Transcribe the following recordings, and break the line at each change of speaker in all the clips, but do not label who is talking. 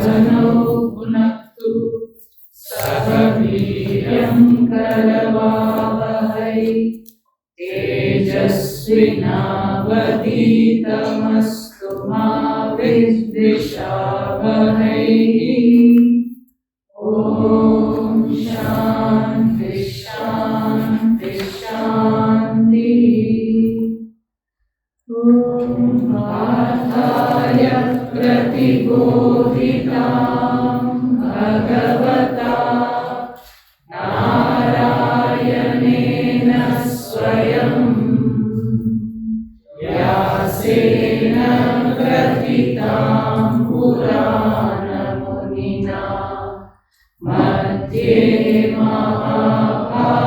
सहनौ भुनक्तु सह वीर्यं करवावहै तेजस्विनावधीतमस्तु मा विद्विषावहै। ॐ शान्ति शान्ति शान्तिः। ॐ पार्थाय प्रतिबोधितां भगवता नारायणेन स्वयं व्यासेन ग्रथितां पुराणमुनिना मध्ये महाभारतम्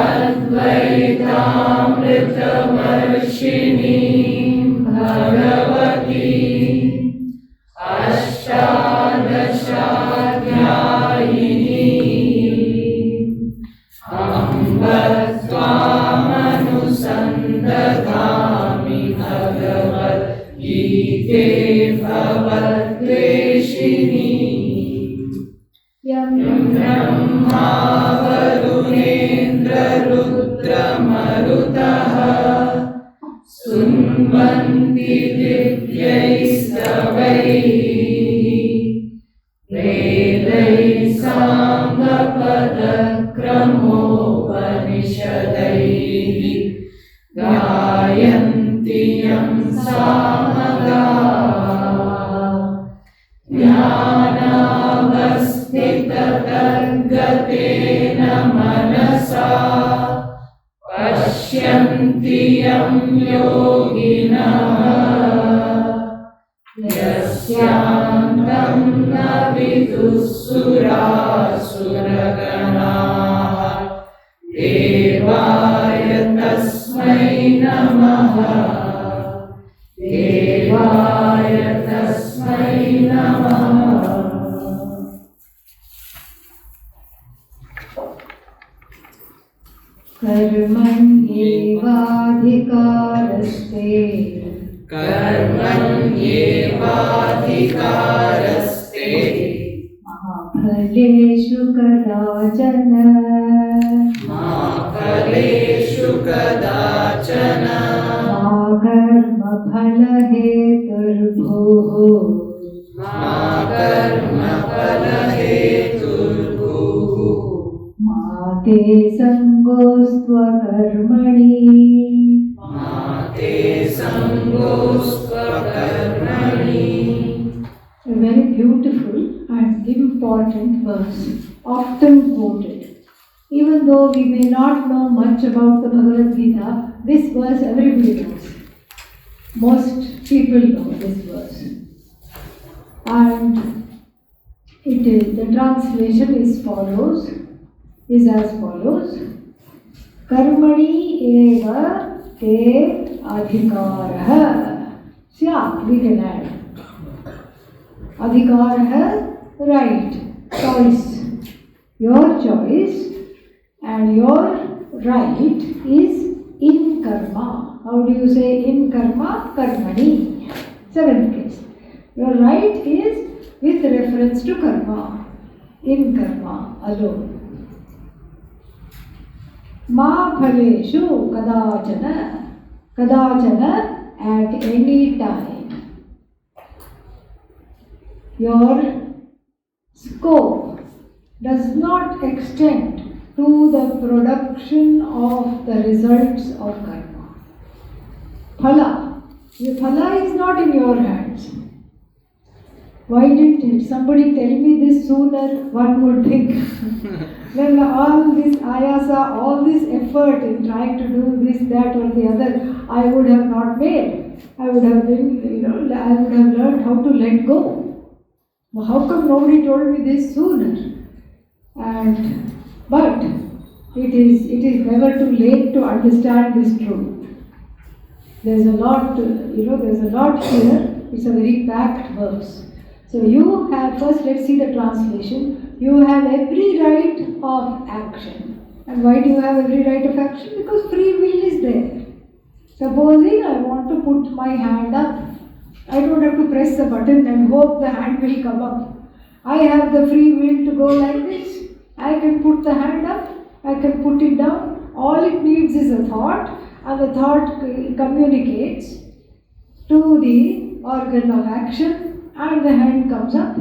अद्वैतामृतवर्षिणीं भगवतीं अष्टादशाध्यायिनीम् अम्ब त्वामनुसन्दधामि भगवद्गीते भवद्वेषिणी। यं ब्रह्मा वरुणेन्द्ररुद्रमरुतः स्तुवन्ति दिव्यैस्तवैः वेदैः साङ्गपदक्रमोपनिषदैः गायन्ति यं सामगाः ज्ञानावस्थिततद्गतेन मनसा पश्यन्ति यं योगिनः यस्यान्तं न विदुःसुरासुरगणाः देवाय तस्मै नमः देवाय तस्मै नमः। कर्मण्येवाधिकारस्ते कर्मण्येवाधिकारस्ते मा फलेषु कदाचन मा फलेषु कदाचन मा कर्मफलहेतुर्भुः मा कर्मफलहेतुर्भुः मा ते सङ्गोऽस्त्वकर्मणि मा ते सङ्गोऽस्त्वकर्मणि। A very beautiful and important verse, often quoted. Even though we may not know much about the Bhagavad Gita, this verse everybody knows. Most people know this verse. And the translation is as follows. Karmani eva te adhikarah. Yeah, we can add. Adhikarah, right, choice. Your choice and your right is in karma. How do you say in karma? Karmani. Seventh case. Your right is with reference to karma. In karma alone. Ma phaleshu kadachana. Kadachana at any time. Your scope does not extend to the production of the results of karma. Phala. Phala is not in your hands. Why didn't somebody tell me this sooner? One would think. Well, all this ayasa, all this effort in trying to do this, that or the other, I would have not made. I would have been, I would have learned how to let go. Well, how come nobody told me this sooner? But it is never too late to understand this truth. There's a lot here. It's a very packed verse. So you have, first let's see the translation. You have every right of action. And why do you have every right of action? Because free will is there. Supposing I want to put my hand up I don't have to press the button and hope the hand will come up. I have the free will to go like this. I can put the hand up, I can put it down. All it needs is a thought, and the thought communicates to the organ of action, and the hand comes up.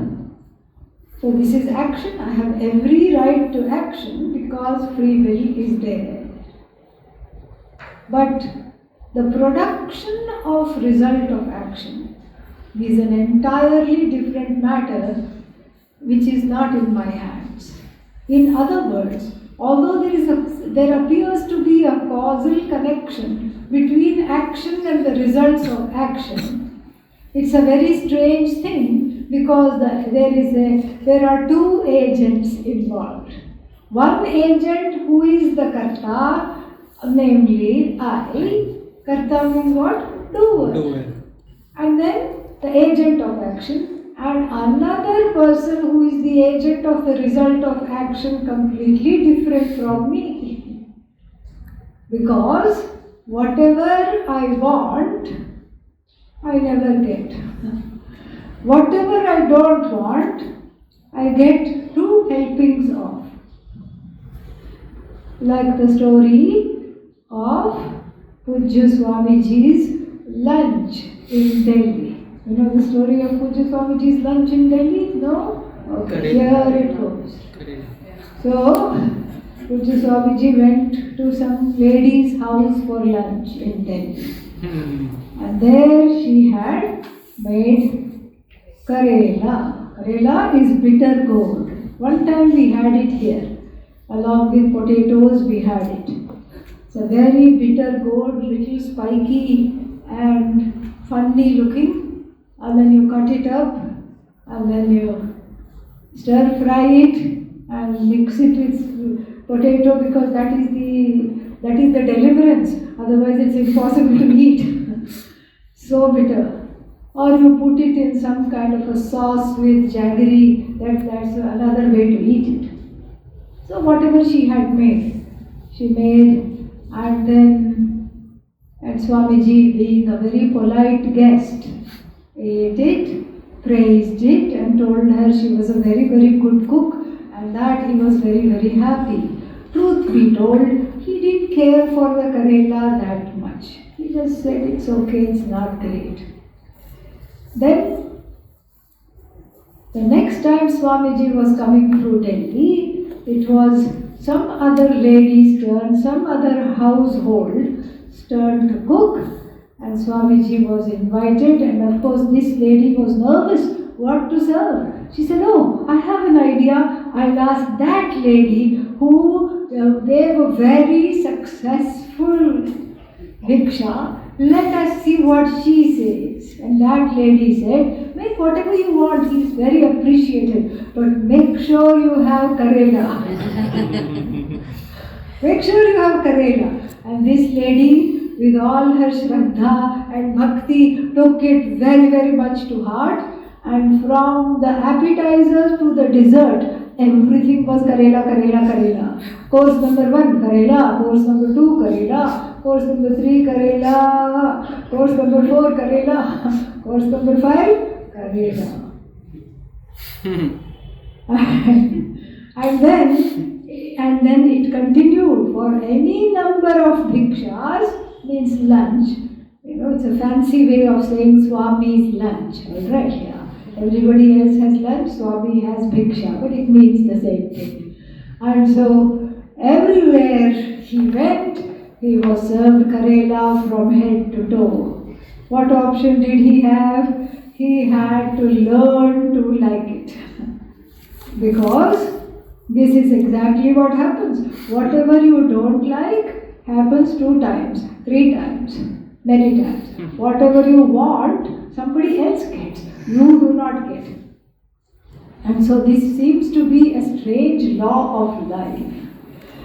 So this is action. I have every right to action because free will is there. But the production of result of action is an entirely different matter which is not in my hands. In other words, although there appears to be a causal connection between action and the results of action, it's a very strange thing because there are two agents involved. One agent who is the karta, namely I. Karta means what? Doer. And then the agent of action, and another person who is the agent of the result of action completely different from me. Because whatever I want, I never get. Whatever I don't want, I get two helpings of. Like the story of Pujya Swamiji's lunch in Delhi. You know the story of Pujya Swamiji's lunch in Delhi? No? Okay, here it goes. So, Pujya Swamiji went to some lady's house for lunch in Delhi. And there she had made Karela. Karela is bitter gourd. One time we had it here. Along with potatoes we had it. It's a very bitter gourd, little spiky and funny looking. And then you cut it up and then you stir fry it and mix it with potato because that is the deliverance. Otherwise it's impossible to eat. So bitter. Or you put it in some kind of a sauce with jaggery. That's another way to eat it. So whatever she had made, she made, and Swamiji, being a very polite guest, ate it, praised it, and told her she was a very, very good cook, and that he was very, very happy. Truth be told, he didn't care for the Karela that much. He just said, it's okay, it's not great. Then, the next time Swamiji was coming through Delhi, it was some other lady's turn, some other household's turn to cook, and Swamiji was invited, and of course this lady was nervous what to serve. She said, oh, I have an idea. I'll ask that lady who gave a very successful bhiksha. Let us see what she says. And that lady said, make whatever you want, he is very appreciated, but make sure you have Karela. Make sure you have Karela. And this lady, with all her Shraddha and Bhakti, took it very, very much to heart. And from the appetizer to the dessert, everything was Karela, Karela, Karela. Course number 1, Karela. Course number 2, Karela. Course number 3, Karela. Course number 4, Karela. Course number 5, Karela. and then it continued for any number of bhikshas, means lunch. You know, it's a fancy way of saying Swami's lunch. Alright, yeah. Everybody else has lunch, Swami has bhiksha, but it means the same thing. And so, everywhere he went, he was served Karela from head to toe. What option did he have? He had to learn to like it. Because this is exactly what happens. Whatever you don't like happens 2 times, 3 times, many times. Whatever you want, somebody else gets. You do not get. And so this seems to be a strange law of life.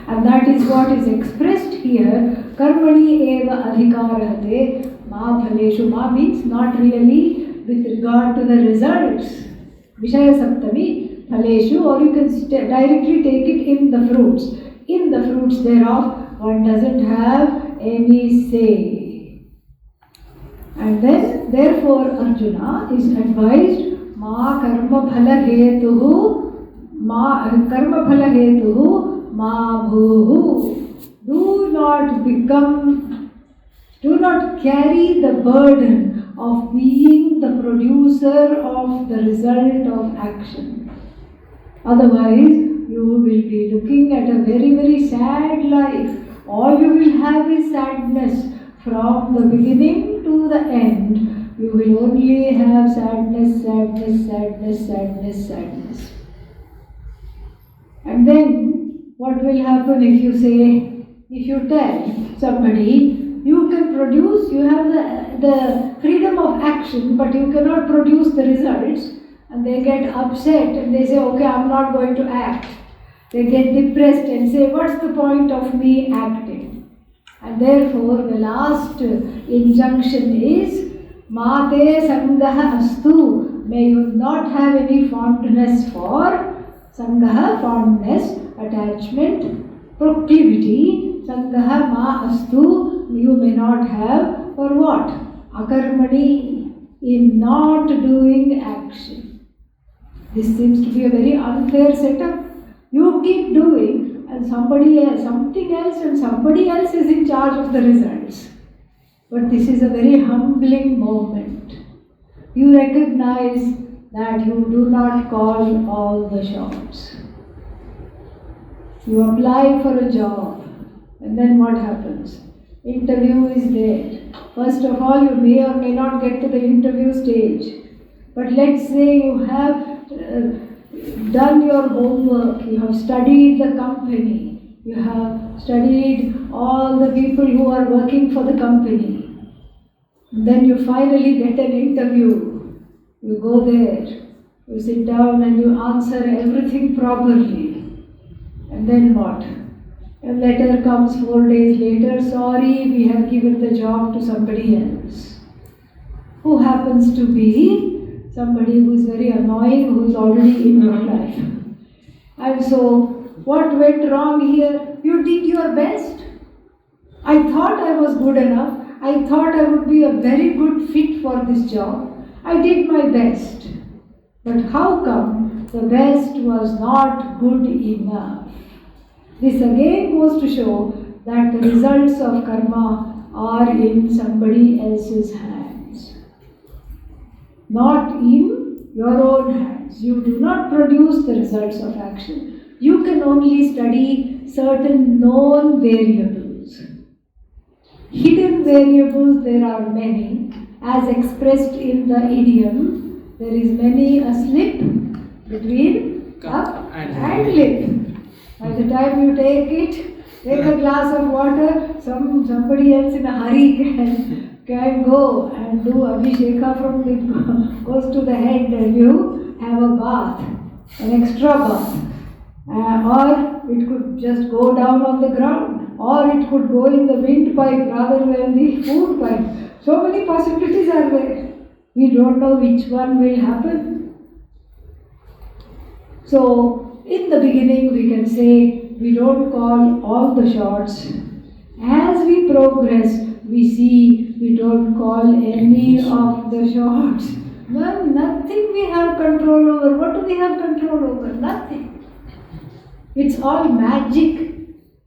And that is what is expressed here. Karmani eva adhikarahate ma phaleshu. Ma means not really with regard to the results. Vishaya saptami phaleshu, or you can directly take it in the fruits. In the fruits thereof, one doesn't have any say. And then, therefore, Arjuna is advised, Ma karma phala hetuhu, ma bhuhu. Do not carry the burden of being the producer of the result of action. Otherwise, you will be looking at a very, very sad life. All you will have is sadness from the beginning to the end. You will only have sadness, sadness, sadness, sadness, sadness. And then, what will happen if you tell somebody, you can produce, you have the freedom of action, but you cannot produce the results, and they get upset and they say, okay, I'm not going to act. They get depressed and say, what's the point of me acting? And therefore, the last injunction is, Mate Sangaha Astu. May you not have any fondness for Sangaha, fondness, attachment, proclivity. Sangaha Ma Astu. You may not have for what? Akarmani, in not doing action. This seems to be a very unfair setup. You keep doing, and somebody else, something else, and somebody else is in charge of the results. But this is a very humbling moment. You recognize that you do not call all the shots. You apply for a job, and then what happens? Interview is there. First of all, you may or may not get to the interview stage. But let's say you have done your homework, you have studied the company, you have studied all the people who are working for the company. And then you finally get an interview. You go there, you sit down and you answer everything properly. And then what? A letter comes 4 days later, sorry, we have given the job to somebody else. Who happens to be somebody who is very annoying, who is already in your life. And so, what went wrong here? You did your best. I thought I was good enough. I thought I would be a very good fit for this job. I did my best. But how come the best was not good enough? This again goes to show that the results of karma are in somebody else's hands, not in your own hands. You do not produce the results of action. You can only study certain known variables. Hidden variables, there are many. As expressed in the idiom, there is many a slip between cup and lip. By the time you take a glass of water, somebody else in a hurry can go and do abhisheka from the goes to the head, and you have a bath, an extra bath. Or it could just go down on the ground, or it could go in the windpipe rather than the food pipe. So many possibilities are there. We don't know which one will happen. So, in the beginning, we can say we don't call all the shots. As we progress, we see we don't call any of the shots. Well, nothing we have control over. What do we have control over? Nothing. It's all magic.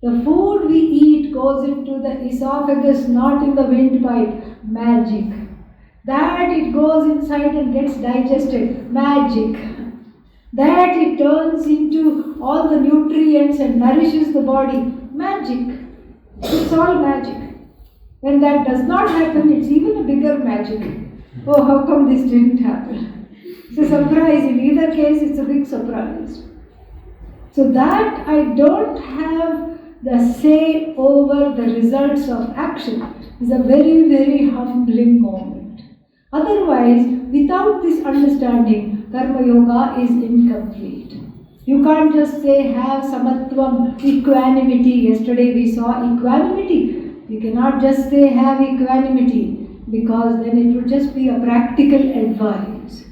The food we eat goes into the esophagus, not in the windpipe. Magic. That it goes inside and gets digested. Magic. That it turns into all the nutrients and nourishes the body. Magic. It's all magic. When that does not happen, it's even a bigger magic. Oh, how come this didn't happen? It's a surprise. In either case, it's a big surprise. So that I don't have the say over the results of action is a very, very humbling moment. Otherwise, without this understanding, Karma Yoga is incomplete. You can't just say have samatvam, equanimity. Yesterday we saw equanimity. You cannot just say have equanimity, because then it would just be a practical advice.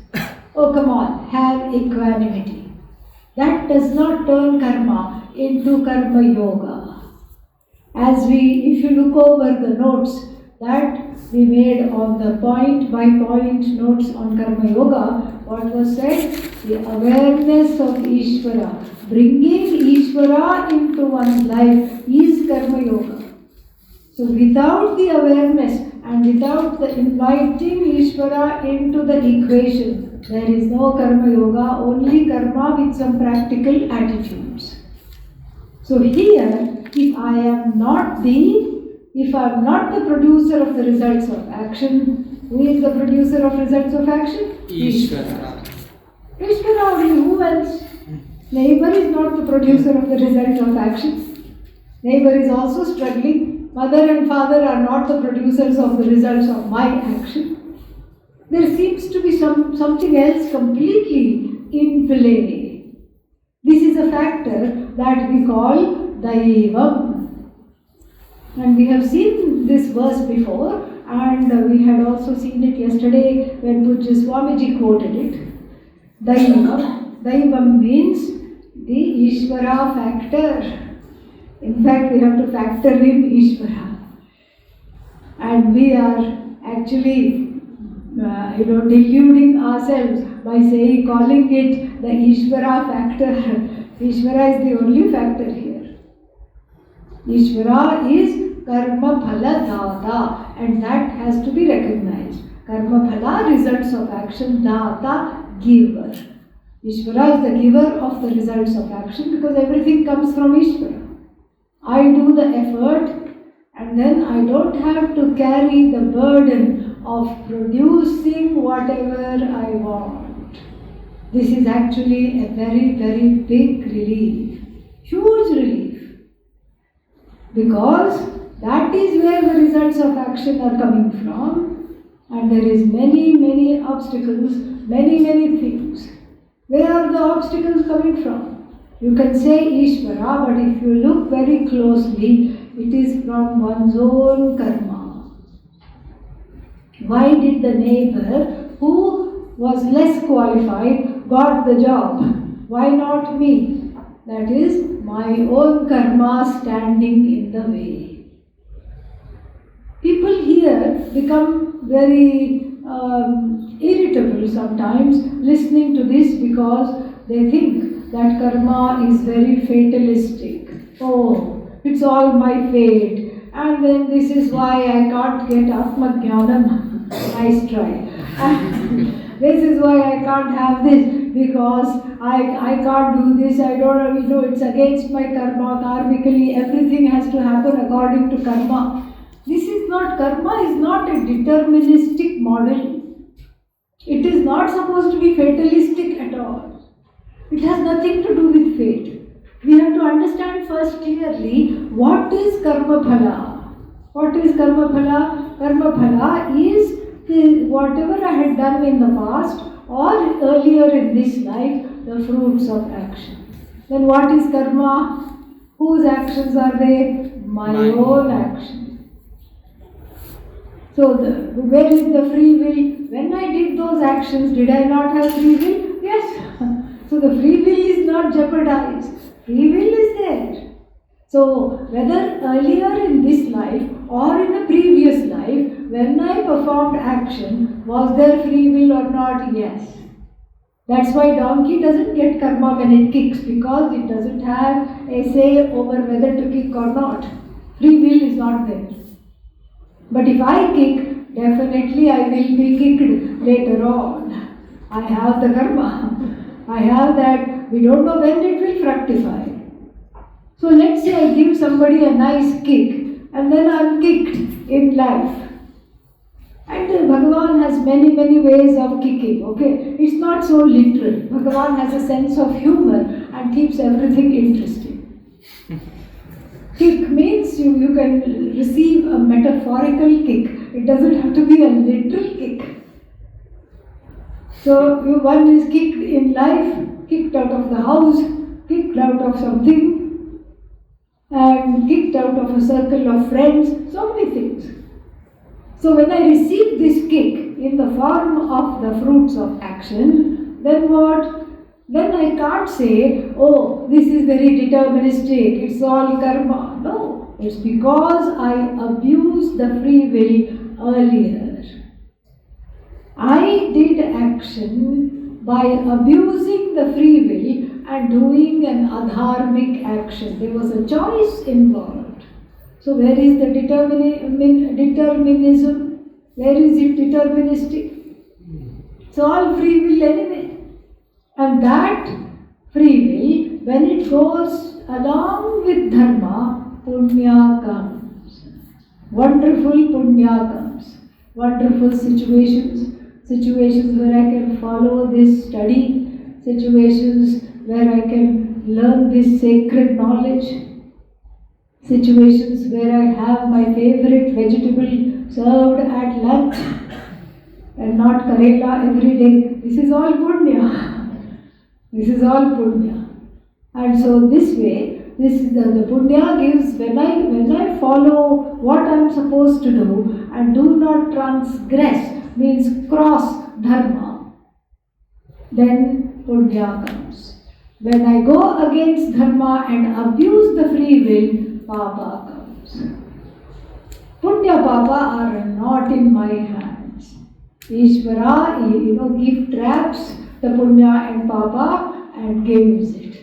Oh, come on, have equanimity. That does not turn karma into Karma Yoga. If you look over the notes, that we made on the point by point notes on Karma Yoga. What was said? The awareness of Ishvara. Bringing Ishvara into one's life is Karma Yoga. So without the awareness and without the inviting Ishvara into the equation, there is no Karma Yoga, only karma with some practical attitudes. So here, if I am not the producer of the results of action, who is the producer of results of action?
Ishvara.
Ishvara only, who else? Neighbor is not the producer of the result of action. Neighbor is also struggling. Mother and father are not the producers of the results of my action. There seems to be something else completely in play. This is a factor that we call Daivam. And we have seen this verse before, and we had also seen it yesterday when Pujya Swamiji quoted it. Daivam. Daivam means the Ishvara factor. In fact, we have to factor in Ishvara. And we are actually deluding ourselves by calling it the Ishvara factor. Ishvara is the only factor here. Ishvara is karma phala data, and that has to be recognized. Karma phala, results of action, data, giver. Ishvara is the giver of the results of action because everything comes from Ishvara. I do the effort and then I don't have to carry the burden of producing whatever I want. This is actually a very, very big relief, huge relief, because that is where the results of action are coming from, and there is many obstacles, many things. Where are the obstacles coming from? You can say Ishvara, but if you look very closely, it is from one's own karma. Why did the neighbor who was less qualified got the job? Why not me? That is my own karma standing in the way. People here become very irritable sometimes listening to this because they think that karma is very fatalistic. Oh, it's all my fate. And then this is why I can't get Atma-jnanam. Nice try. This is why I can't have this, because I can't do this, I don't know, it's against my karma. Karmically, everything has to happen according to karma. This is not, karma is not a deterministic model. It is not supposed to be fatalistic at all. It has nothing to do with fate. We have to understand first clearly what is karma phala. What is karma phala? Karma phala is whatever I had done in the past or earlier in this life, the fruits of action. Then what is karma? Whose actions are they? My own action. So where is the free will? When I did those actions, did I not have free will? Yes. So the free will is not jeopardized. Free will is there. So whether earlier in this life or in a previous life, when I performed action, was there free will or not? Yes. That's why donkey doesn't get karma when it kicks, because it doesn't have a say over whether to kick or not. Free will is not there. But if I kick, definitely I will be kicked later on. I have the karma. I have that. We don't know when it will fructify. So let's say I give somebody a nice kick and then I am kicked in life. And Bhagavan has many ways of kicking, okay? It's not so literal. Bhagavan has a sense of humor and keeps everything interesting. Kick means you can receive a metaphorical kick. It doesn't have to be a literal kick. So one is kicked in life, kicked out of the house, kicked out of something, and kicked out of a circle of friends, so many things. So when I receive this kick in the form of the fruits of action, then what? Then I can't say, oh, this is very deterministic, it's all karma. No, It's because I abused the free will earlier. I did action by abusing the free will and doing an adharmic action. There was a choice involved. So where is the determinism? Where is it deterministic? It's all free will anyway. And that free will, when it goes along with dharma, punya comes. Wonderful punya comes. Wonderful situations where I can follow this study, situations where I can learn this sacred knowledge, situations where I have my favorite vegetable served at lunch and not karela every day. This is all punya. This is all punya. And so this way, this is the punya gives when I follow what I am supposed to do and do not transgress, means cross dharma, then punya comes. When I go against dharma and abuse the free will, papa comes. Punya papa are not in my hands. Ishvara, gift wraps the punya and papa and gives it.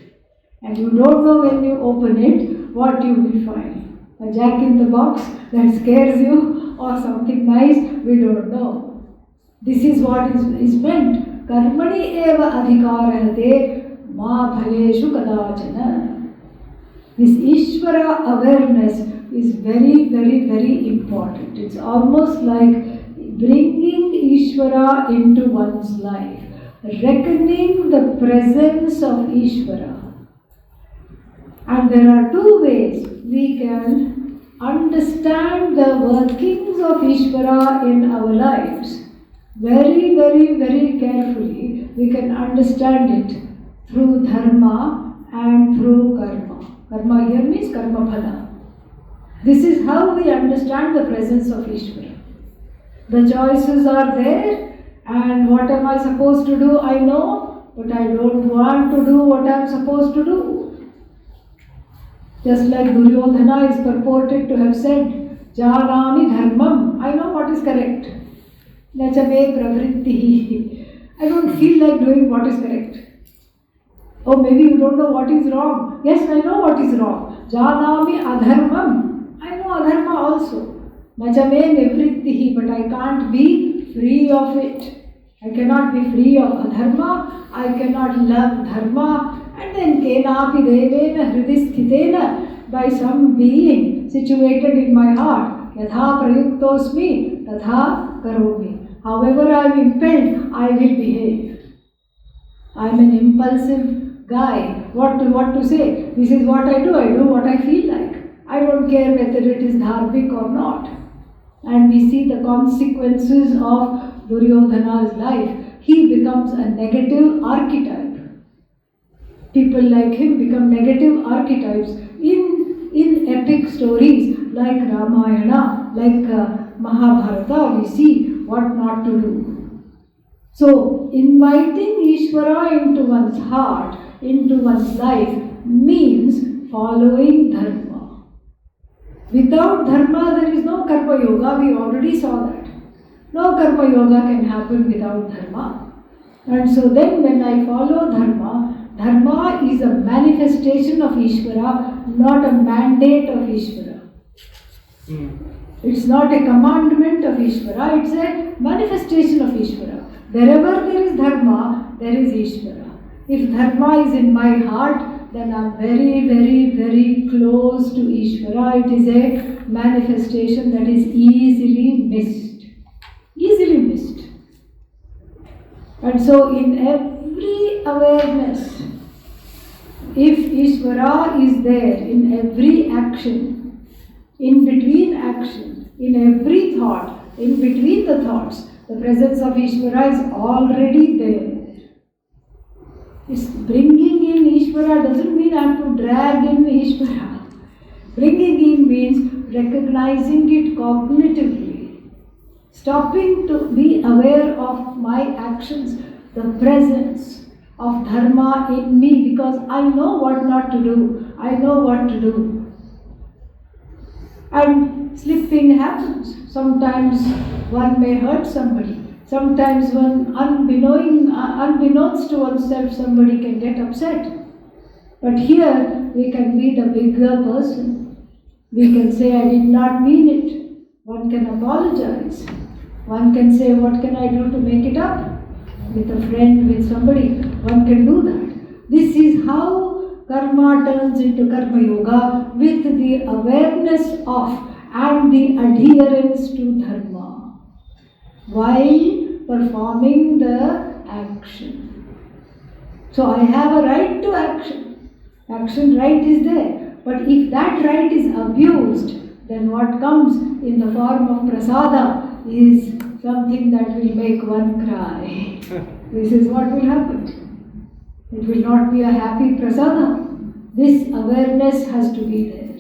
And you don't know when you open it what you will find. A jack in the box that scares you or something nice, we don't know. This is what is meant. Karmani eva adhikarahate ma bhaleshu kadachana. This Ishvara awareness is very, very, very important. It's almost like bringing Ishvara into one's life, reckoning the presence of Ishvara. And there are two ways we can understand the workings of Ishvara in our lives. Very, very, very carefully, we can understand it through dharma and through karma. Karma here means karma phala. This is how we understand the presence of Ishvara. The choices are there, and what am I supposed to do? I know, but I don't want to do what I am supposed to do. Just like Duryodhana is purported to have said, Janami dharmam, I know what is correct. Nachame pravritti. I don't feel like doing what is correct. Oh, maybe you don't know what is wrong. Yes, I know what is wrong. Janami adharmam. I know adharma also. Nachame nivrittihi, but I can't be free of it. I cannot be free of adharma. I cannot love dharma. And then kenapi devena hridisthitena, by some being situated in my heart. Yatha prayuktosmi tatha karomi. However I am impelled, I will behave. I am an impulsive guy. What to say? This is what I do what I feel like. I don't care whether it is dharmic or not. And we see the consequences of Duryodhana's life. He becomes a negative archetype. People like him become negative archetypes in epic stories like Ramayana, like Mahabharata. We see what not to do. So, inviting Ishvara into one's heart, into one's life, means following dharma. Without dharma, there is no karma yoga. We already saw that. No karma yoga can happen without dharma. And so then when I follow dharma, dharma is a manifestation of Ishvara, not a mandate of Ishvara. It's not a commandment of Ishvara, it's a manifestation of Ishvara. Wherever there is dharma, there is Ishvara. If dharma is in my heart, then I am very, very, very close to Ishvara. It is a manifestation that is easily missed. Easily missed. And so in every awareness, if Ishvara is there in every action, in between action, in every thought, in between the thoughts, the presence of Ishvara is already there. It's bringing in Ishvara doesn't mean I have to drag in Ishvara. Bringing in means recognizing it cognitively, stopping to be aware of my actions, the presence of dharma in me, because I know what not to do, I know what to do. And slipping happens. Sometimes one may hurt somebody. Sometimes one unbeknownst to oneself, somebody can get upset. But here we can be the bigger person. We can say, I did not mean it. One can apologize. One can say, what can I do to make it up? With a friend, with somebody, one can do that. This is how karma turns into karma yoga, with the awareness of and the adherence to dharma while performing the action. So I have a right to action. Action right is there. But if that right is abused, then what comes in the form of prasada is something that will make one cry. This is what will happen. It will not be a happy prasada. This awareness has to be there.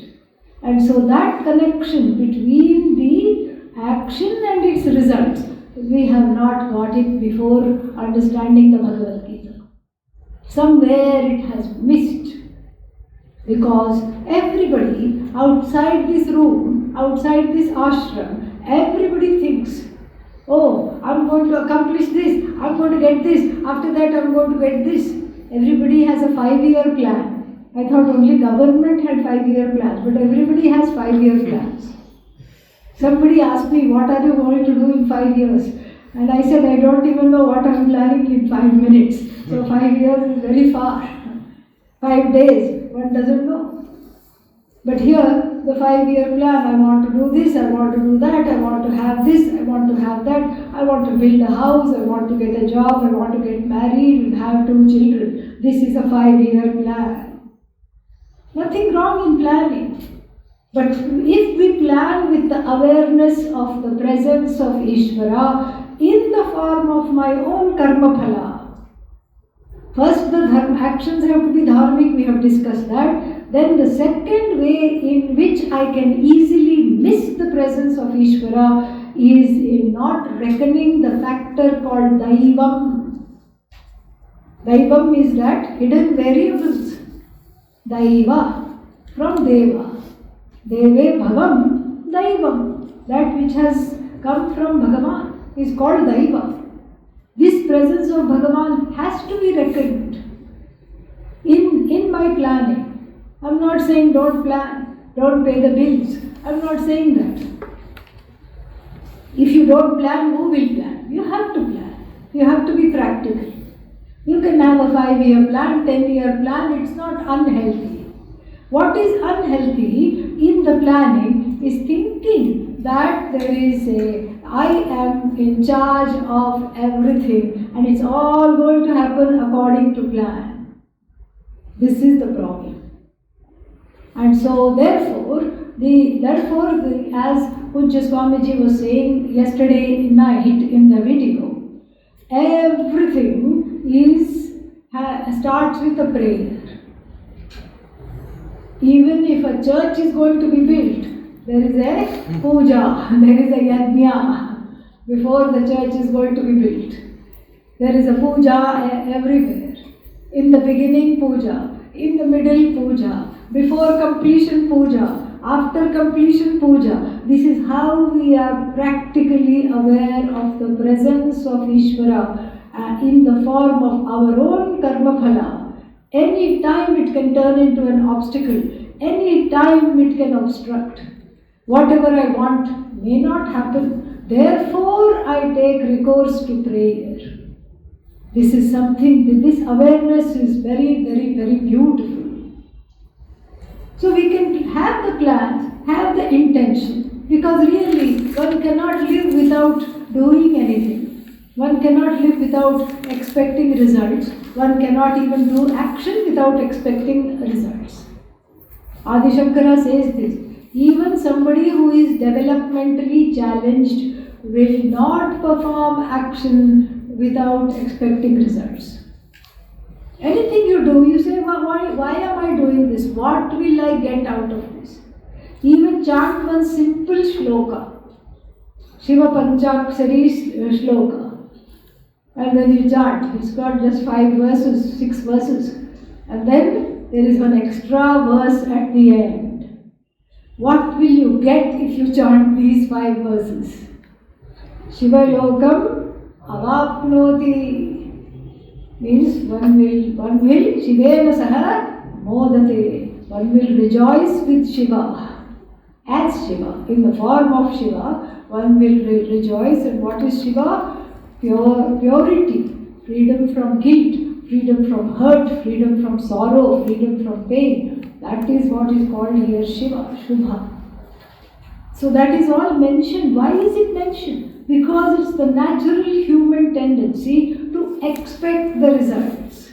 And so that connection between the action and its results, we have not got it before understanding the Bhagavad Gita. Somewhere it has missed. Because everybody outside this room, outside this ashram, everybody thinks, oh, I'm going to accomplish this, I'm going to get this, after that I'm going to get this. Everybody has a 5-year plan. I thought only government had 5-year plans, but everybody has 5-year plans. Somebody asked me, what are you going to do in 5 years? And I said, I don't even know what I'm planning in 5 minutes. So 5 years is very far. 5 days, one doesn't know. But here, the 5-year plan, I want to do this, I want to do that, I want to have this, I want to have that, I want to build a house, I want to get a job, I want to get married and have 2 children. This is a 5-year plan. Nothing wrong in planning. But if we plan with the awareness of the presence of Ishvara in the form of my own karma phala, first, the actions have to be dharmic, we have discussed that. Then the second way in which I can easily miss the presence of Ishvara is in not reckoning the factor called Daivam. Daivam is that hidden variables. Daiva from Deva. Deve Bhavam Daivam. That which has come from Bhagavan is called Daiva. This presence of Bhagavan has to be reckoned in my planning. I'm not saying don't plan, don't pay the bills. I'm not saying that. If you don't plan, who will plan? You have to plan. You have to be practical. You can have a 5-year plan, 10-year plan. It's not unhealthy. What is unhealthy in the planning is thinking that there is I am in charge of everything and it's all going to happen according to plan. This is the problem. And so therefore, as Pujya Swamiji was saying yesterday night in the video, everything starts with a prayer. Even if a church is going to be built, there is a puja, there is a yajna before the church is going to be built. There is a puja everywhere. In the beginning puja, in the middle puja, before completion puja, after completion puja. This is how we are practically aware of the presence of Ishvara in the form of our own karma phala. Any time it can turn into an obstacle. Any time it can obstruct. Whatever I want may not happen. Therefore, I take recourse to prayer. This is something, this awareness is very, very, very beautiful. So we can have the plans, have the intention, because really one cannot live without doing anything. One cannot live without expecting results. One cannot even do action without expecting results. Adi Shankara says this. Even somebody who is developmentally challenged will not perform action without expecting results. Anything you do, you say, why am I doing this? What will I get out of this? Even chant one simple shloka, Shiva Panchakshari shloka, and then you chant. It's got just 5 verses, 6 verses, and then there is one extra verse at the end. What will you get if you chant these 5 verses? Shiva Lokam Avapnoti means one will Shivena Saha Modate. One will rejoice with Shiva, as Shiva, in the form of Shiva. One will rejoice. And what is Shiva? Purity, freedom from guilt, freedom from hurt, freedom from sorrow, freedom from pain. That is what is called here Shiva, Shubha. So that is all mentioned. Why is it mentioned? Because it's the natural human tendency to expect the results.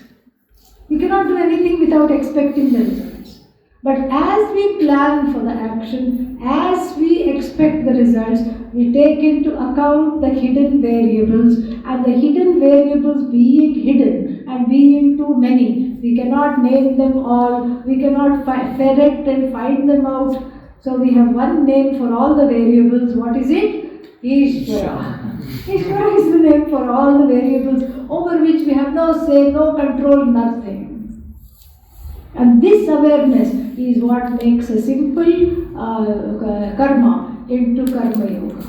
You cannot do anything without expecting the results. But as we plan for the action, as we expect the results, we take into account the hidden variables, and the hidden variables being hidden and being too many, we cannot name them all, we cannot ferret and find them out. So we have one name for all the variables. What is it? Ishvara. Ishvara is the name for all the variables over which we have no say, no control, nothing. And this awareness is what makes a simple karma into karma yoga.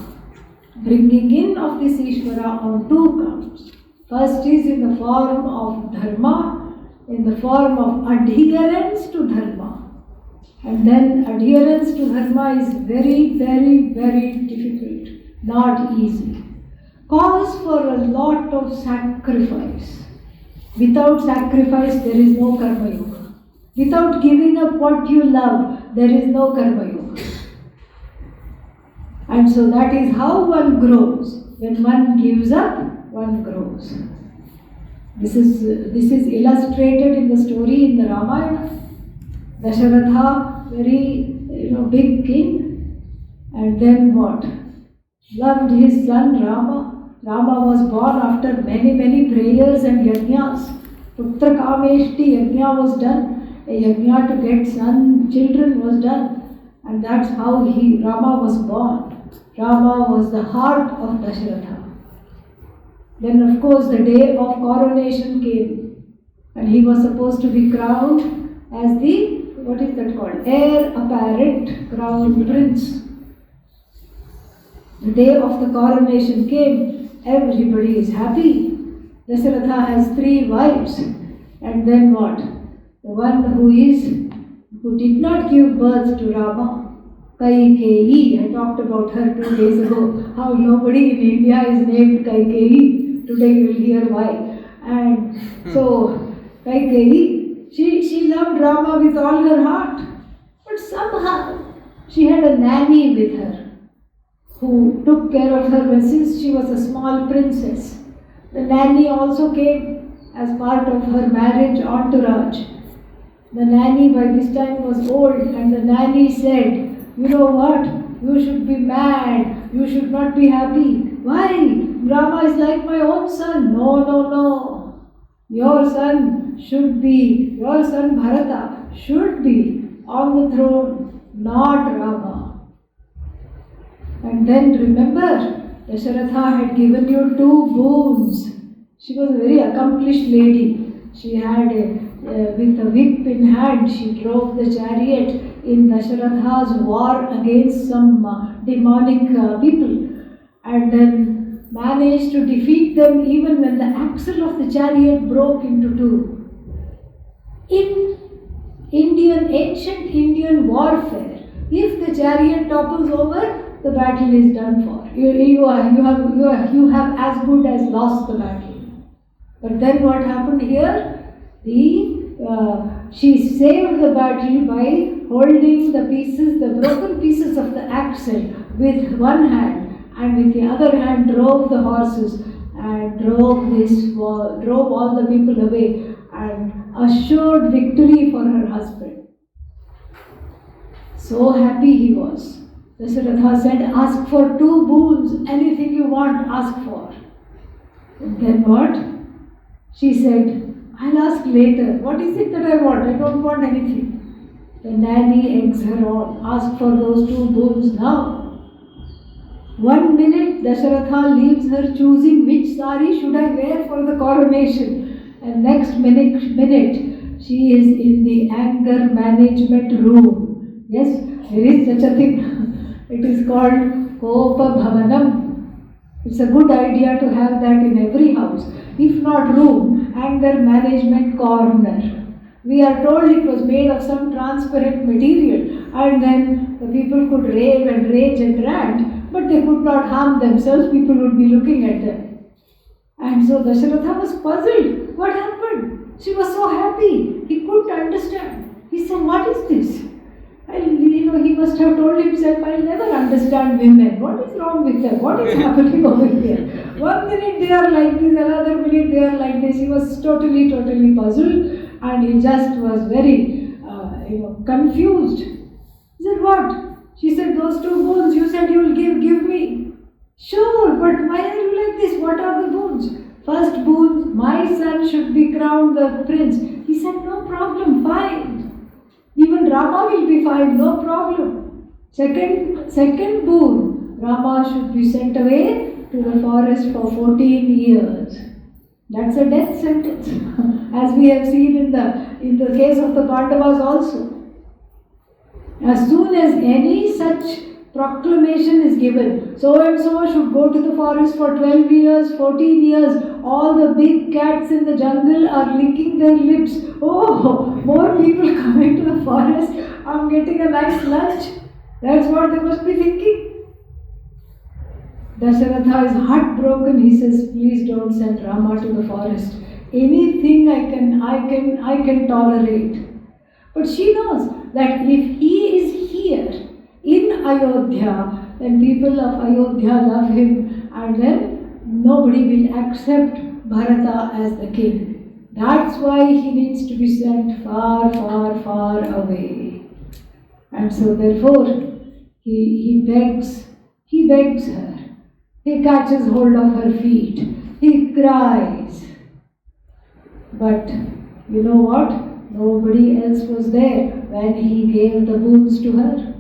Bringing in of this Ishvara on 2 counts. First is in the form of dharma, in the form of adherence to dharma. And then adherence to dharma is very, very, very difficult, not easy. Calls for a lot of sacrifice. Without sacrifice, there is no karma yoga. Without giving up what you love, there is no karma yoga. And so that is how one grows. When one gives up, one grows. This is illustrated in the story in the Ramayana. Dasharatha, very big king, and then what? Loved his son Rama. Rama was born after many, many prayers and yajnas. Putra Kameshti yajna was done. A yajna to get children was done. And that's how Rama was born. Rama was the heart of Dasharatha. Then of course the day of coronation came. And he was supposed to be crowned as the, what is that called? Heir apparent, crowned prince. The day of the coronation came. Everybody is happy. Dasharatha has 3 wives. And then what? The one who did not give birth to Rama, Kaikeyi. I talked about her 2 days ago, how nobody in India is named Kaikeyi. Today you will hear why. And so, Kaikeyi, she loved Rama with all her heart. But somehow, she had a nanny with her, who took care of her since she was a small princess. The nanny also came as part of her marriage entourage. The nanny by this time was old, and the nanny said, you know what, you should be mad, you should not be happy. Why? Rama is like my own son. No. Your son Bharata should be on the throne, not Rama. And then remember, Dasharatha had given you 2 boons. She was a very accomplished lady. She had with a whip in hand, she drove the chariot in Dasharatha's war against some demonic people, and then managed to defeat them even when the axle of the chariot broke into 2. In ancient Indian warfare, if the chariot topples over, the battle is done for. You have as good as lost the battle. But then what happened here? She saved the battle by holding the broken pieces of the axle with one hand, and with the other hand drove the horses and drove all the people away and assured victory for her husband. So happy he was. Dasharatha said, ask for 2 boons, anything you want, ask for. And then what? She said, I'll ask later. What is it that I want? I don't want anything. The nanny eggs her on. Ask for those 2 boons now. 1 minute, Dasharatha leaves her choosing which sari should I wear for the coronation. And next minute, she is in the anger management room. Yes, There is such a thing. It is called Kopa Bhavanam. It's a good idea to have that in every house. If not room, anger management corner. We are told it was made of some transparent material, and then the people could rave and rage and rant, but they could not harm themselves. People would be looking at them. And so Dasharatha was puzzled. What happened? She was so happy. He couldn't understand. He said, what is this? He must have told himself, I'll never understand women. What is wrong with them? What is happening over here? 1 minute they are like this, another minute they are like this. He was totally puzzled, and he just was very, confused. He said, what? She said, those 2 boons you said you will give me. Sure, but why are you like this? What are the boons? First boon, my son should be crowned the prince. He said, no problem, fine. Even Rama will be fine, no problem. Second boon, Rama should be sent away to the forest for 14 years. That's a death sentence, as we have seen in the case of the Pandavas also. As soon as any such proclamation is given, so and so should go to the forest for 12 years, 14 years, all the big cats in the jungle are licking their lips. Oh, more people coming to the forest, I'm getting a nice lunch. That's what they must be thinking. Dasharatha is heartbroken. He says, please don't send Rama to the forest. Anything I can tolerate. But she knows that if he is here in Ayodhya, then people of Ayodhya love him, and then nobody will accept Bharata as the king. That's why he needs to be sent far away. And so therefore, he begs her. He catches hold of her feet. He cries. But you know what? Nobody else was there when he gave the boons to her.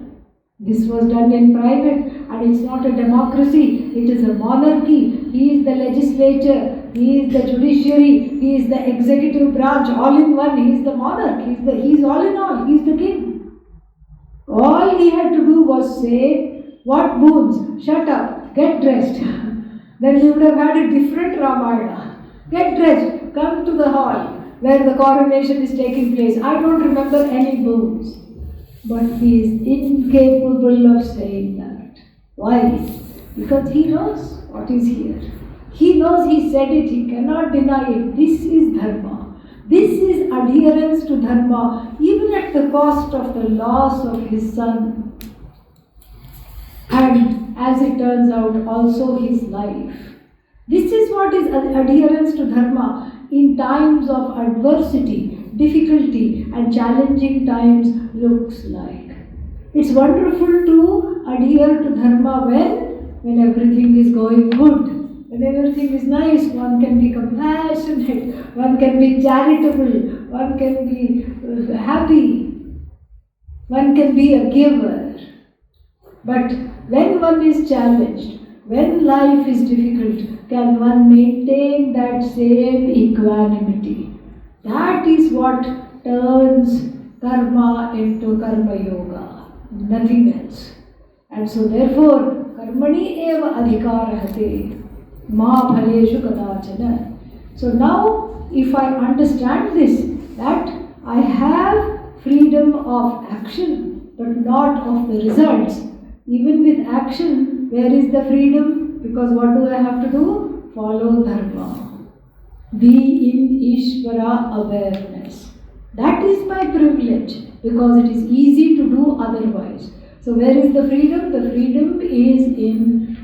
This was done in private, and it's not a democracy, it is a monarchy. He is the legislature, he is the judiciary, he is the executive branch, all in one. He is the monarch, he is all in all, he is the king. All he had to do was say, what boons? Shut up, get dressed. Then we would have had a different Ramayana. Get dressed, come to the hall where the coronation is taking place. I don't remember any boons. But he is incapable of saying that. Why? Because he knows what is here. He knows he said it, he cannot deny it. This is dharma. This is adherence to dharma, even at the cost of the loss of his son. And as it turns out, also his life. This is what is adherence to dharma in times of adversity, difficulty and challenging times looks like. It's wonderful to adhere to dharma when everything is going good. When everything is nice, one can be compassionate, one can be charitable, one can be happy, one can be a giver. But when one is challenged, when life is difficult, can one maintain that same equanimity? That is what turns karma into karma yoga, nothing else. And so therefore, karmani eva adhikarahate ma phaleshu kadachana. So now, if I understand this, that I have freedom of action, but not of the results. Even with action, where is the freedom? Because what do I have to do? Follow dharma. Be in Ishvara awareness. That is my privilege, because it is easy to do otherwise. So where is the freedom? The freedom is in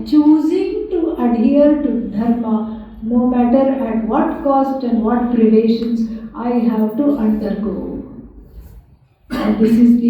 choosing to adhere to dharma, no matter at what cost and what privations I have to undergo. And this is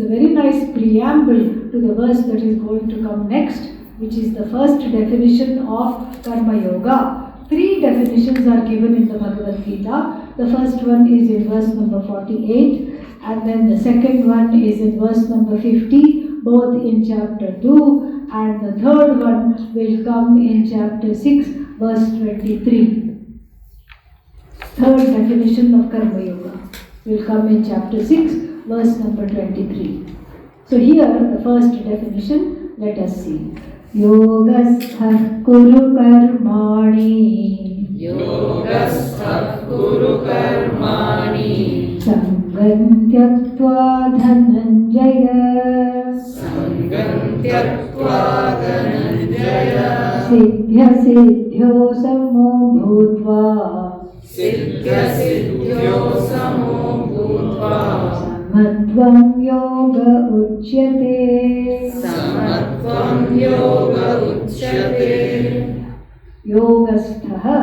a very nice preamble to the verse that is going to come next, which is the first definition of Karma Yoga. 3 definitions are given in the Bhagavad Gita. The first one is in verse number 48, and then the second one is in verse number 50, both in chapter 2, and the third one will come in chapter 6, verse 23. Third definition of Karma Yoga will come in chapter 6, verse number 23. So here the first definition, let us see. Yogasthah kuru karmani.
Yogasthah kuru karmani.
Sangam tyaktva dhananjaya.
Sangam tyaktva dhananjaya.
Siddhya siddhyo samo bhutva.
Siddhya siddhyo samo bhutva.
Samatvam yoga uchyate.
Samatvam yoga uchyate.
Yogasthah.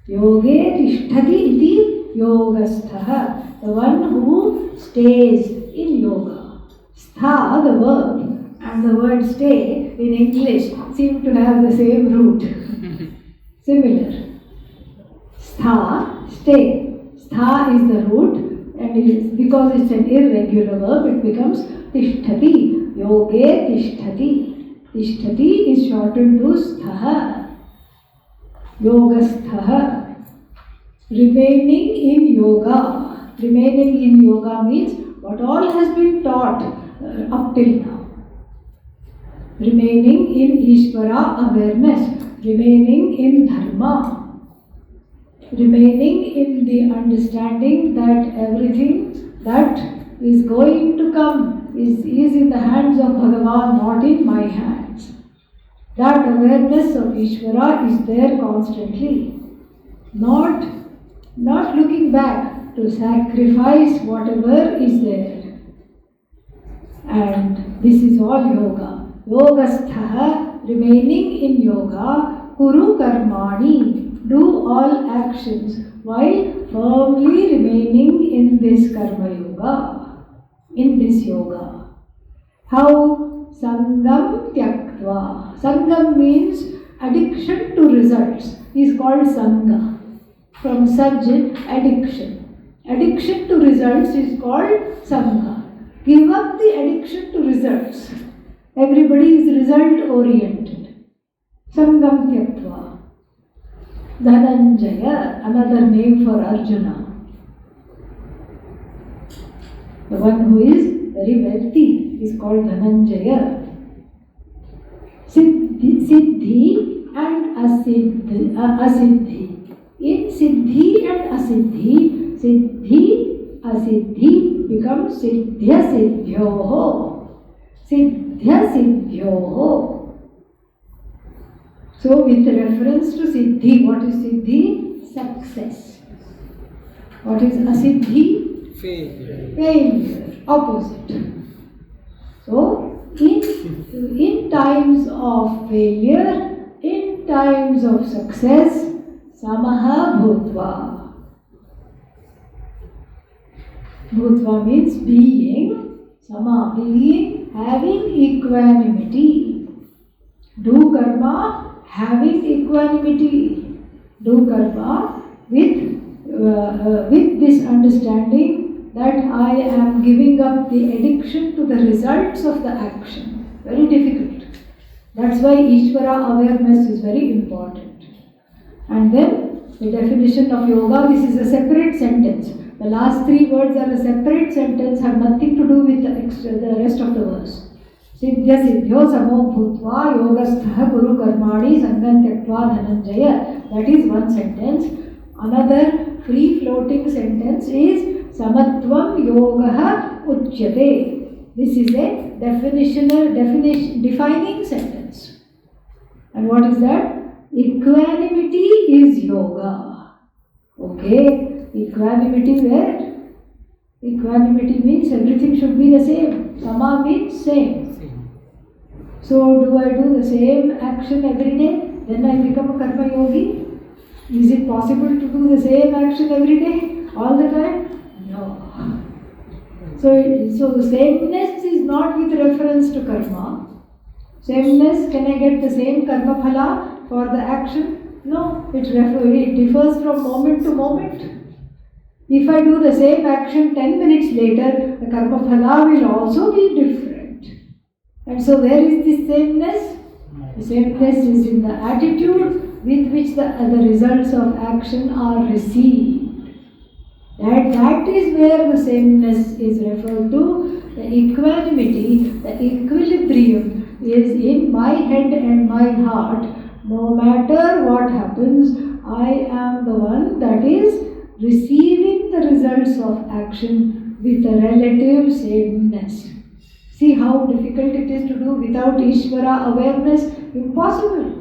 Yoge tishtati iti yogasthah. The one who stays in yoga. Stha, the verb, and the word stay in English seem to have the same root. Similar. Stha, stay. Stha is the root. And it is, because it's an irregular verb, it becomes tishtati. Yoge tishtati. Tishtati is shortened to sthaha. Yogasthah. Remaining in yoga. Remaining in yoga means what all has been taught up till now. Remaining in Ishvara awareness. Remaining in dharma. Remaining in the understanding that everything that is going to come is in the hands of Bhagavan, not in my hands. That awareness of Ishvara is there constantly. Not looking back to sacrifice whatever is there. And this is all yoga. Yogasthah, remaining in yoga, kuru karmani. Do all actions while firmly remaining in this karma yoga, in this yoga. How? Sangam tyaktva. Sangam means addiction to results is called sangha. From saj, addiction. Addiction to results is called sangha. Give up the addiction to results. Everybody is result oriented. Sangam tyaktva. Dhananjaya, another name for Arjuna. The one who is very wealthy is called Dhananjaya. Siddhi and asiddhi. In siddhi and asiddhi, siddhi, asiddhi becomes siddhya siddhyoho. Siddhya siddhyoho. So, with reference to siddhi, what is siddhi? Success. What is asiddhi?
Failure.
Failure. Opposite. So, in times of failure, in times of success, samaha bhutva. Bhutva means being, sama being, having equanimity. Do karma having equanimity. Do karma with this understanding that I am giving up the addiction to the results of the action. Very difficult. That's why Ishvara awareness is very important. And then the definition of yoga, this is a separate sentence. The last three words are a separate sentence, have nothing to do with the rest of the verse. Siddhya siddhyo samo bhutva yogasthah guru karmani sangam tyaktva dhananjaya. That is one sentence. Another free floating sentence is samatvam yogaha uchyate. This is a defining sentence. And what is that? Equanimity is yoga. Okay, equanimity where? Equanimity means everything should be the same. Sama means same. So, do I do the same action every day? Then I become a karma yogi? Is it possible to do the same action every day? All the time? No. So the sameness is not with reference to karma. Sameness, can I get the same karma phala for the action? No. It differs from moment to moment. If I do the same action 10 minutes later, the karma phala will also be different. And so where is this sameness? The sameness is in the attitude with which the results of action are received. That is where the sameness is referred to. The equanimity, the equilibrium is in my head and my heart. No matter what happens, I am the one that is receiving the results of action with a relative sameness. See how difficult it is to do without Ishvara awareness? Impossible.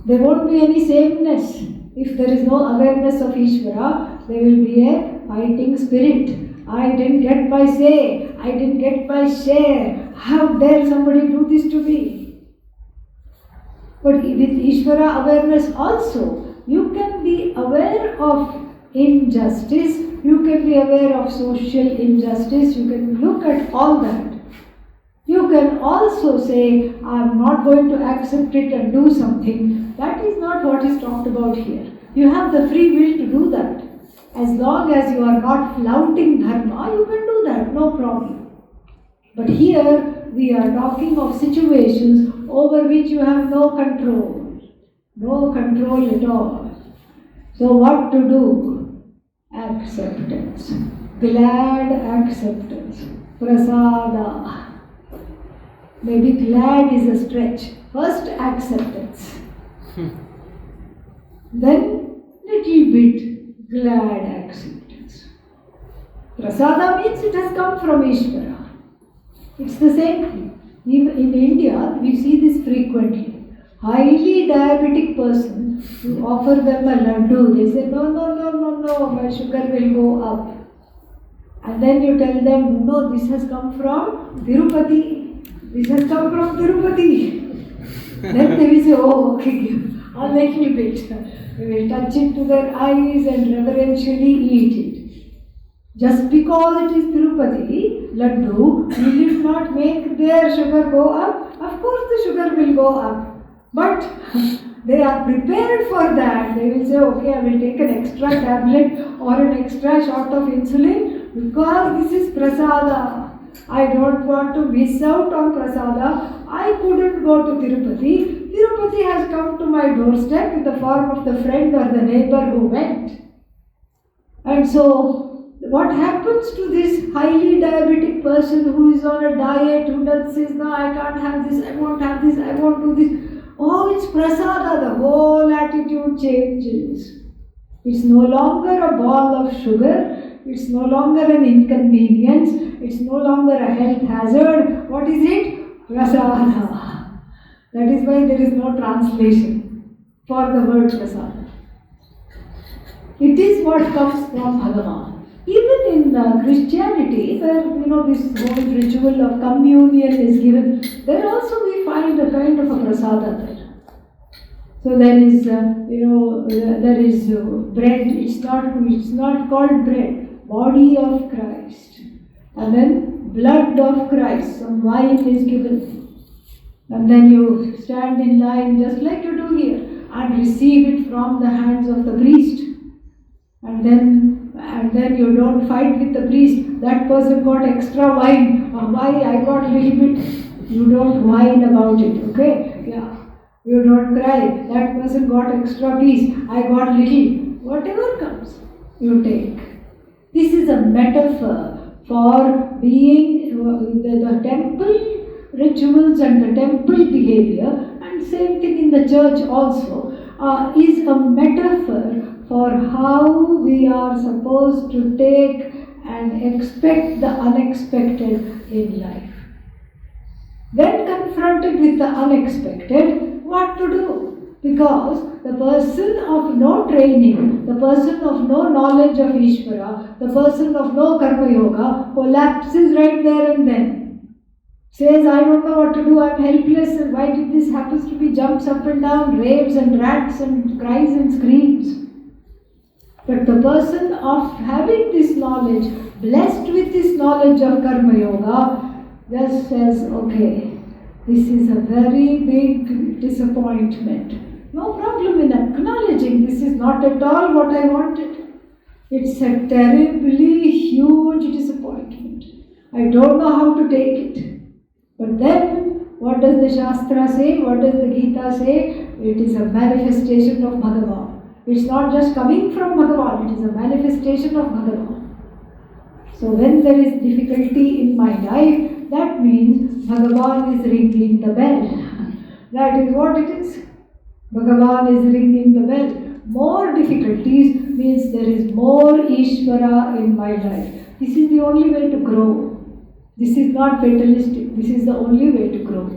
There won't be any sameness. If there is no awareness of Ishvara, there will be a fighting spirit. I didn't get my say. I didn't get my share. How dare somebody do this to me? But with Ishvara awareness also, you can be aware of injustice, you can be aware of social injustice, you can look at all that. You can also say, I am not going to accept it and do something. That is not what is talked about here. You have the free will to do that. As long as you are not flouting dharma, you can do that, no problem. But here we are talking of situations over which you have no control. No control at all. So what to do? Acceptance. Glad acceptance. Prasada. Maybe glad is a stretch. First acceptance. Then little bit glad acceptance. Prasada means it has come from Ishvara. It's the same thing. In India, we see this frequently. Highly diabetic person, you offer them a laddu, they say, no, my sugar will go up. And then you tell them, no, this has come from Tirupati. This has come from Tirupati. Then they will say, oh, okay, give a little bit. They will touch it to their eyes and reverentially eat it. Just because it is Tirupati, laddu, will it not make their sugar go up? Of course the sugar will go up. But they are prepared for that. They will say, okay, I will take an extra tablet or an extra shot of insulin because this is prasada. I don't want to miss out on prasada. I couldn't go to Tirupati. Tirupati has come to my doorstep in the form of the friend or the neighbor who went. And so, what happens to this highly diabetic person who is on a diet, who does this, no, I can't have this, I won't have this, I won't do this. Oh, it's prasada, the whole attitude changes. It's no longer a ball of sugar, it's no longer an inconvenience, it's no longer a health hazard. What is it? Prasada. That is why there is no translation for the word prasada. It is what comes from Bhagavan. Even in Christianity, where this whole ritual of communion is given, there also we find a kind of a prasada there. So there is, there is bread. It's not called bread. Body of Christ, and then blood of Christ. Some wine is given, and then you stand in line just like you do here and receive it from the hands of the priest, and then you don't fight with the priest. That person got extra wine. Why I got a little bit? You don't whine about it, okay? Yeah. You don't cry. That person got extra piece. I got little. Whatever comes, you take. This is a metaphor for being the temple rituals and the temple behavior, and same thing in the church also, is a metaphor for how we are supposed to take and expect the unexpected in life. When confronted with the unexpected, what to do? Because the person of no training, the person of no knowledge of Ishvara, the person of no Karma Yoga collapses right there and then. Says, I don't know what to do, I'm helpless, and why did this happen to me? Jumps up and down, raves and rants and cries and screams. But the person of having this knowledge, blessed with this knowledge of Karma Yoga, just says, okay, this is a very big disappointment. No problem in acknowledging this is not at all what I wanted. It's a terribly huge disappointment. I don't know how to take it. But then, what does the Shastra say? What does the Gita say? It is a manifestation of Bhagavan. It's not just coming from Bhagavan, it is a manifestation of Bhagavan. So when there is difficulty in my life, that means Bhagavan is ringing the bell. That is what it is. Bhagavan is ringing the bell. More difficulties means there is more Ishvara in my life. This is the only way to grow. This is not fatalistic. This is the only way to grow.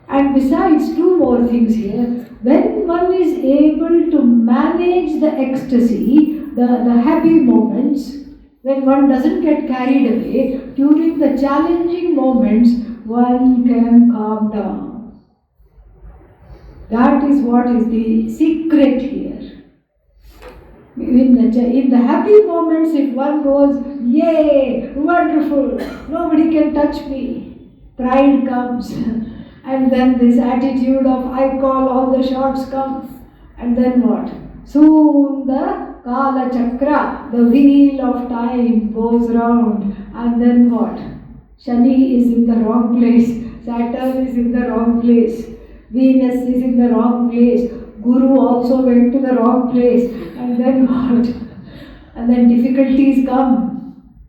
And besides, two more things here. When one is able to manage the ecstasy, the happy moments, when one doesn't get carried away, during the challenging moments, one can calm down. That is what is the secret here. In the happy moments, if one goes, yay, wonderful, nobody can touch me, pride comes. And then this attitude of I call all the shots come. And then what? Soon the Kala Chakra, the wheel of time goes round. And then what? Shani is in the wrong place. Saturn is in the wrong place. Venus is in the wrong place. Guru also went to the wrong place. And then what? And then difficulties come.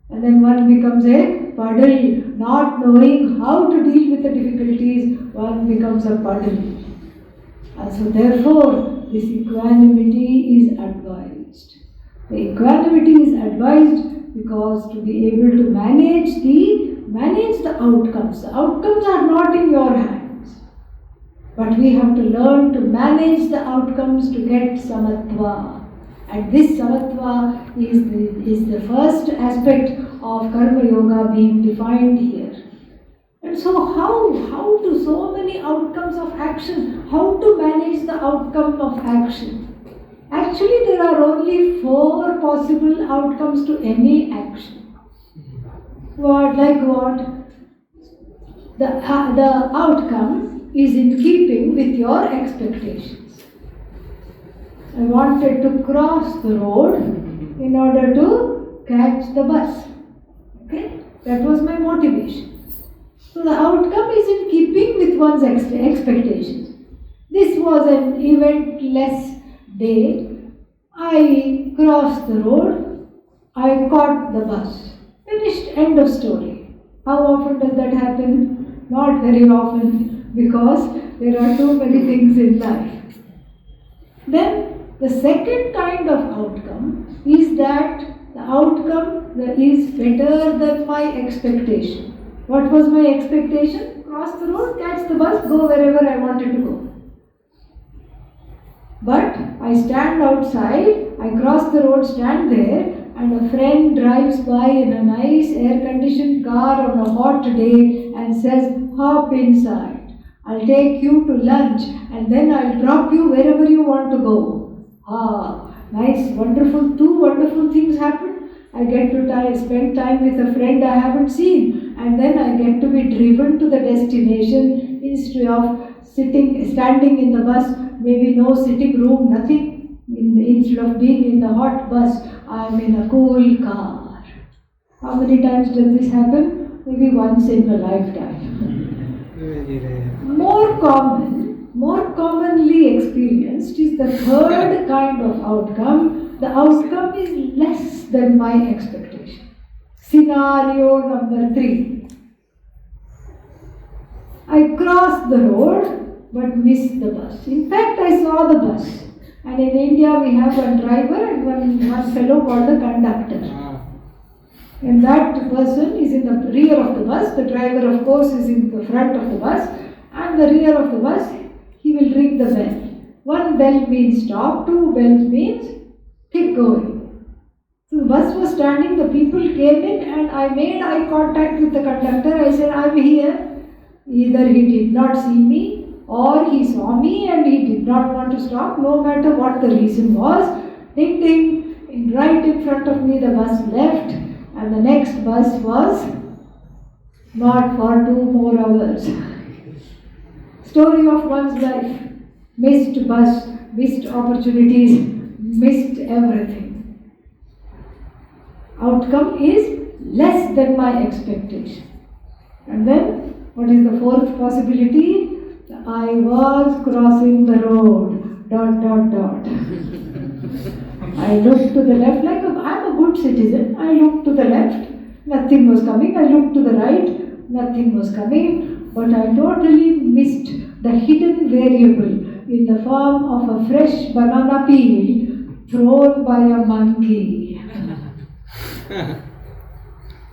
And then one becomes a puddle. Not knowing how to deal with the difficulties, one becomes a puddle. And so therefore, this equanimity is advised. The equanimity is advised because to be able to manage the outcomes. The outcomes are not in your hands. But we have to learn to manage the outcomes to get samatva. And this samatva is the first aspect of karma yoga being defined here. And so how do so many outcomes of action, how to manage the outcome of action? Actually, there are only 4 possible outcomes to any action. What? Like what? The outcome is in keeping with your expectations. I wanted to cross the road in order to catch the bus. Okay? That was my motivation. So the outcome is in keeping with one's expectations. This was an eventless day. I crossed the road. I caught the bus. Finished. End of story. How often does that happen? Not very often, because there are too many things in life. Then the second kind of outcome is that the outcome is better than my expectation. What was my expectation? Cross the road, catch the bus, go wherever I wanted to go. But I stand outside, I cross the road, stand there, and a friend drives by in a nice air-conditioned car on a hot day and says, hop inside. I'll take you to lunch and then I'll drop you wherever you want to go. Nice, wonderful, 2 wonderful things happen. I get to spend time with a friend I haven't seen, and then I get to be driven to the destination instead of standing in the bus, maybe no sitting room, nothing. Instead of being in the hot bus, I am in a cool car. How many times does this happen? Maybe once in a lifetime.
Very rare.
More commonly experienced is the third kind of outcome. The outcome is less than my expectation. Scenario number 3. I crossed the road but missed the bus. In fact, I saw the bus. And in India we have one driver and one fellow called the conductor. And that person is in the rear of the bus. The driver, of course, is in the front of the bus. And the rear of the bus, he will ring the bell. 1 bell means stop, 2 bells means keep going. So the bus was standing, the people came in, and I made eye contact with the conductor. I said, I'm here. Either he did not see me, or he saw me and he did not want to stop, no matter what the reason was. Ding ding, right in front of me the bus left, and the next bus was not for 2 more hours. Story of one's life. Missed bus, missed opportunities, missed everything. Outcome is less than my expectation. And then, what is the 4th possibility? I was crossing the road. dot dot dot. I looked to the left like I'm a good citizen. I looked to the left, nothing was coming. I looked to the right, nothing was coming. But I totally missed the hidden variable in the form of a fresh banana peel thrown by a monkey.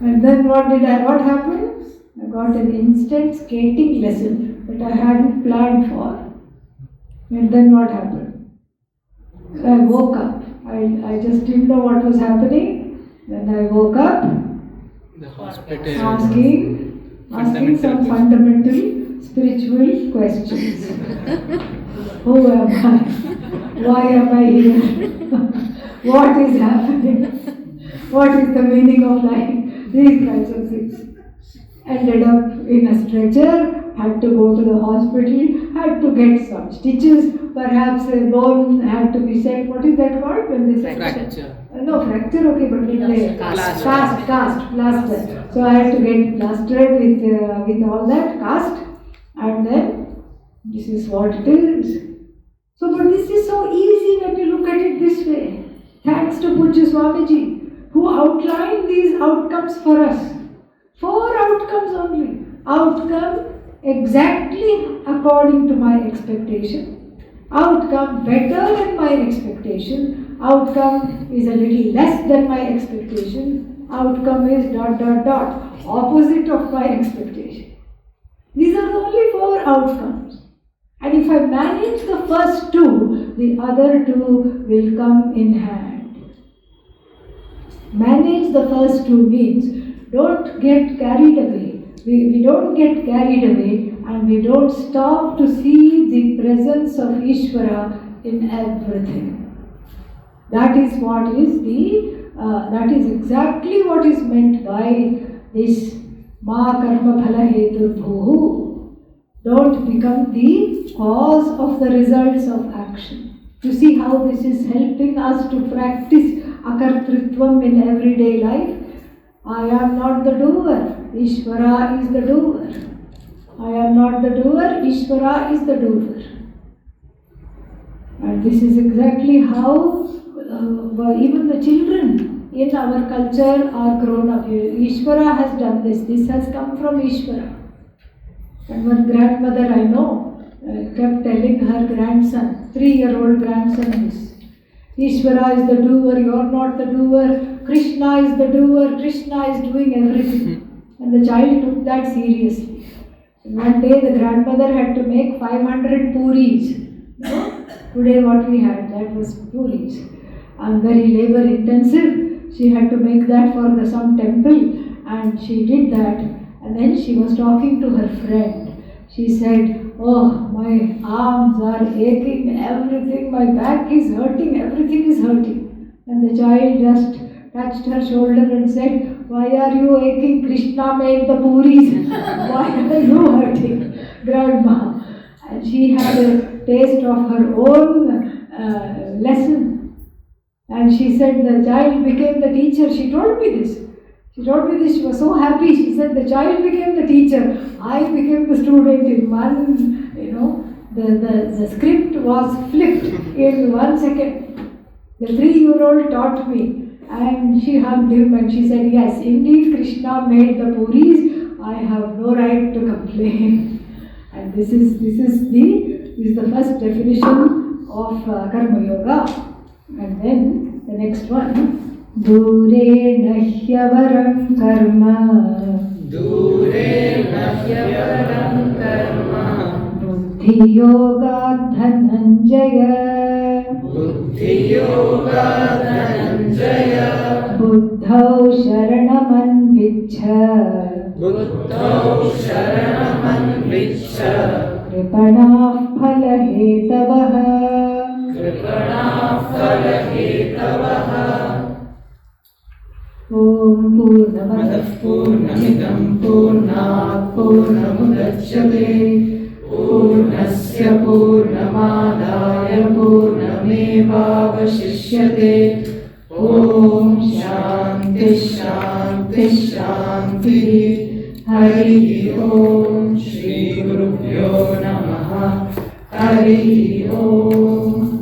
And then what happened? I got an instant skating lesson that I hadn't planned for. And then what happened? I woke up. I just didn't know what was happening. Then I woke up
The hospital.
asking some fundamental spiritual questions. Who am I? Why am I here? What is happening? What is the meaning of life? These kinds of things. Ended up in a stretcher, had to go to the hospital, had to get some stitches, perhaps a bone had to be set. What is that called? When they say
Fracture.
No, fracture, okay, but when they
Plaster.
plaster. So I had to get plastered with all that cast, and then this is what it is. So, but this is so easy when you look at it this way. Thanks to Pujya Swamiji, who outlined these outcomes for us. 4 outcomes only. Outcome exactly according to my expectation. Outcome better than my expectation. Outcome is a little less than my expectation. Outcome is dot dot dot. Opposite of my expectation. These are the only 4 outcomes. And if I manage the first 2, the other 2 will come in hand. Manage the first 2 means don't get carried away. We don't get carried away and we don't stop to see the presence of Ishvara in everything. That is that is exactly what is meant by this Ma Karma Phala Hetur Bhuhu. Don't become the cause of the results of action. You see how this is helping us to practice akartritvam in everyday life? I am not the doer, Ishvara is the doer. I am not the doer, Ishvara is the doer. And this is exactly how even the children in our culture are grown up. Ishvara has done this. This has come from Ishvara. And one grandmother I know kept telling her grandson, 3-year-old grandson, this. Ishvara is the doer, you are not the doer. Krishna is the doer, Krishna is doing everything. And the child took that seriously. And one day the grandmother had to make 500 puris. Today what we had, that was puris. And very labor intensive. She had to make that for some temple. And she did that. And then she was talking to her friend. She said, oh, my arms are aching, everything, my back is hurting, everything is hurting. And the child just touched her shoulder and said, why are you aching? Krishna made the puris. Why are you hurting, Grandma? And she had a taste of her own lesson. And she said the child became the teacher. She told me this. She was so happy. She said the child became the teacher. I became the student in one, the script was flipped in 1 second. The 3-year-old taught me. And she hugged him and she said, yes, indeed Krishna made the puris. I have no right to complain. And this is the first definition of Karma Yoga. And then the next one. Dure nahyavaram karma.
Dure nahyavaram karma.
Buddhi yoga dhananjaya.
Buddhi yoga dhananjaya.
Buddhau sharanam viccha.
Buddhau sharanam viccha.
Kripanah phala hetavah.
Kripanah phala hetavah.
Om Purnamadah
Purnamidam Purnat Purnamudachyate Purnasya Purnamadaya Purnamevavashishyate. Om Shanti Shanti Shanti. Hari Om Shri Gurubhyo Namaha. Hari Om.